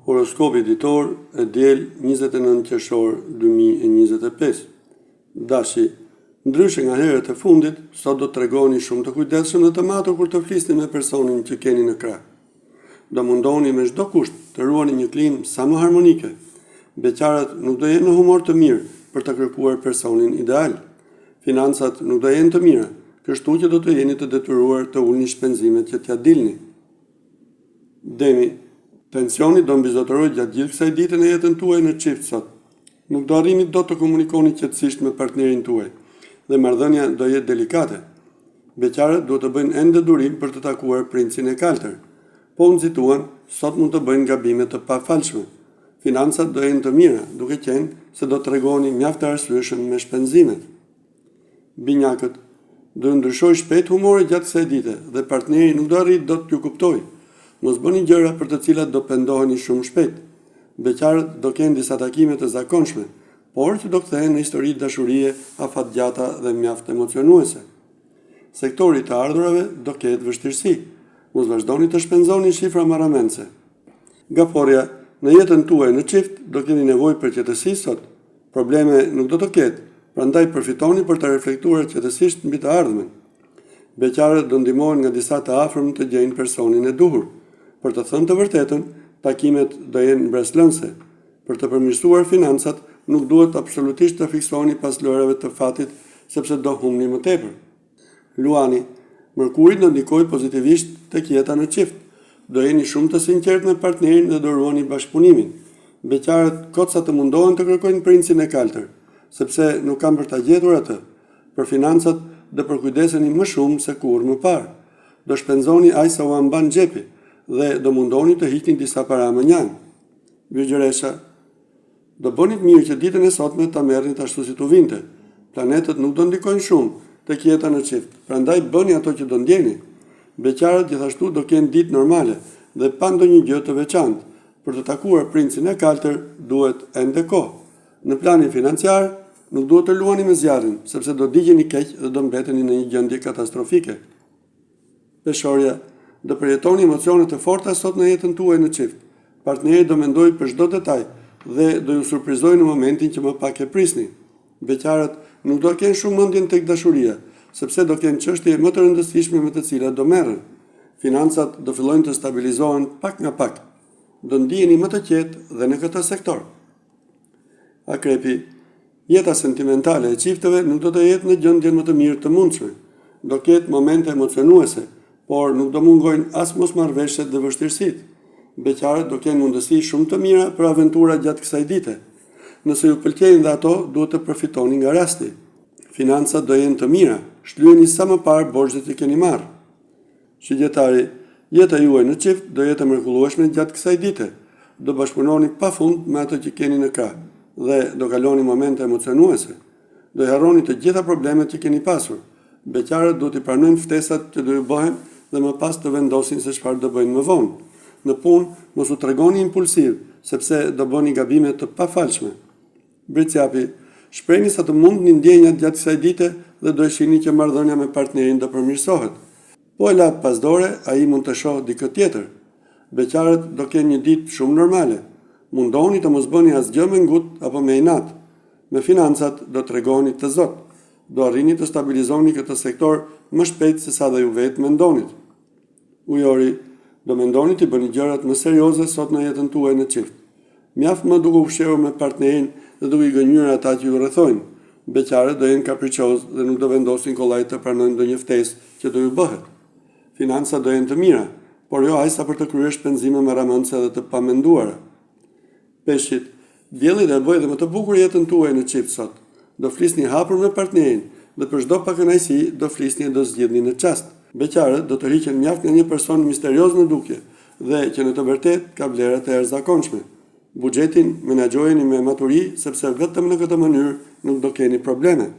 Horoskopi ditor e diel 29 qershor 2025. Dashi, ndryshe nga herët e fundit, sot do të tregoni shumë të kujdesshëm dhe të matur kur të flisni me personin që keni në krah. Do mundoni me çdo kusht të ruani një klimë sa më harmonike. Beqarët nuk do jenë në humor të mirë për të kërkuar personin ideal. Financat nuk do jenë të mira, kështu që do të jeni të detyruar të ulni shpenzimet që t'ja dilni. Demi, tensioni do mbizotëroj gjatë gjithë kësaj dite në jetën tuaj në çift sot. Nuk do arrini dot të komunikoni qetësisht me partnerin tuaj dhe marrëdhënia do jetë delikate. Beqarët duhet të bëjnë ende durim për të takuar princin e kaltër. Po nxituan, sot mund të bëjnë gabime të pafalshme. Financat do jenë të mira, duke qenë se do të tregoni mjaft të arsyeshëm me shpenzimet. Binjakët, do ndryshoj shpejt humori gjatë kësaj dite dhe partneri nuk do arrit dot t'ju kuptojë. Mos bëni gjëra për të cilat do pendoheni shumë shpejt. Beqarët do kenë disa takime të zakonshme, por që do kthehen në histori dashurie afatgjata dhe mjaft emocionuese. Sektori të ardhurave do ketë vështirësi. Mos vazhdoni të shpenzoni shifra marramendse. Gaporja, në jetën tuaj në çift do keni nevojë për qetësi sot. Probleme nuk do të ketë, prandaj përfitoni për të reflektuar qetësisht mbi të ardhmen. Beqarët do ndihmohen nga disa të afërm të gjejnë personin e duhur. Për të thënë të vërtetën, takimet do jenë mbreslënse. Për të përmirësuar financat, nuk duhet absolutisht të fiksoni pas lojrave të fatit, sepse do humni më tepër. Luani, Mërkuri do ndikojë pozitivisht tek jeta në çift. Do jeni shumë të sinqertë me partnerin dhe do ruani bashkëpunimin. Beqarët kotsa të mundohen të kërkojnë princin e kaltër, sepse nuk kanë për ta gjetur atë. Për financat do përkujdeseni më shumë se kur më parë. Do shpenzoni aq sa u amban xhepi dhe do mundoni të hiqni disa para më njanë. Virgjëresha, do bëni mirë që ditën e sotme ta merrni ashtu si t'u vinte. Planetët nuk do ndikojnë shumë tek jeta në çift, prandaj bëni ato që do ndjeni. Beqarët gjithashtu do kenë ditë normale dhe pa ndonjë gjë të veçantë. Për të takuar princin e kaltër duhet ende kohë. Në planin financiar, nuk duhet të luani me zjarrin, sepse do digjeni keq dhe do mbeteni në një gjendje katastrofike. Peshorja, do përjetoni emocione të forta sot në jetën tuaj në çift. Partneri do mendojë për çdo detaj dhe do ju surprizojë në momentin që më pak e prisni. Beqarët nuk do kenë shumë mendjen tek dashuria, sepse do kenë çështje më të rëndësishme me të cilat do merren. Financat do fillojnë të stabilizohen pak nga pak. Do ndiheni më të qetë dhe në këtë sektor. Akrepi, jeta sentimentale e çifteve nuk do të jetë në gjendjen më të mirë të mundshme. Do ketë momente emocionuese, por nuk do mungojnë as mosmarrveshjet dhe vështirësitë. Beqarët do kenë mundësi shumë të mira për aventura gjatë kësaj dite. Nëse ju pëlqejnë dhe ato, duhet të përfitoni nga rasti. Financat do jenë të mira, shlyeni sa më parë borxhet që keni marrë. Shigjetari, jeta juaj në çift do jetë e mrekullueshme gjatë kësaj dite. Do bashkëpunoni pafund me ato që keni në krah dhe do kaloni momente emocionuese. Do i harroni të gjitha problemet që keni pasur. Beqarët duhet i pranojnë ftesat që do ju bëhen dhe më pas të vendosin se çfarë do bëjnë më vonë. Në punë, mos u tregoni impulsiv, sepse do bëni gabime të pafalshme. Bricjapi, shprehni sa të mundni ndjenjat gjatë kësaj dite dhe do e shihni që marrëdhënia me partnerin do përmirësohet. Po e lat pas dore, ai mund të shohë dikë tjetër. Beqarët do kenë një ditë shumë normale. Mundoni të mos bëni asgjë me ngut apo me inat. Me financat do tregoni të zot. Do arrini të stabilizoni këtë sektor më shpejt se sa dhe ju vetë mendonit. Ujori, do mendoni të bëni gjërat më serioze sot në jetën tuaj në çift. Mjaft më duke u fshehur me partnerin dhe duke i gënjur ata që ju rrethojnë. Beqarët do jenë kapriçoz dhe nuk do vendosin kollaj të pranojnë ndonjë ftesë që do ju bëhet. Financat do jenë të mira, por jo aq sa për të kryer shpenzime marramendse dhe të pamenduara. Peshqit, dielli do bëjë dhe më të bukur jetën tuaj në çift sot. Do flisni hapur me partnerin dhe për çdo pakënaqësi do flisni e do zgjidhni në çast. Beqarët do të rriqen mjaft nga një person misterios në dukje dhe që në të vërtetë ka vlera të jashtëzakonshme. Buxhetin menaxhojeni me maturi sepse vetëm në këtë mënyrë nuk do keni probleme.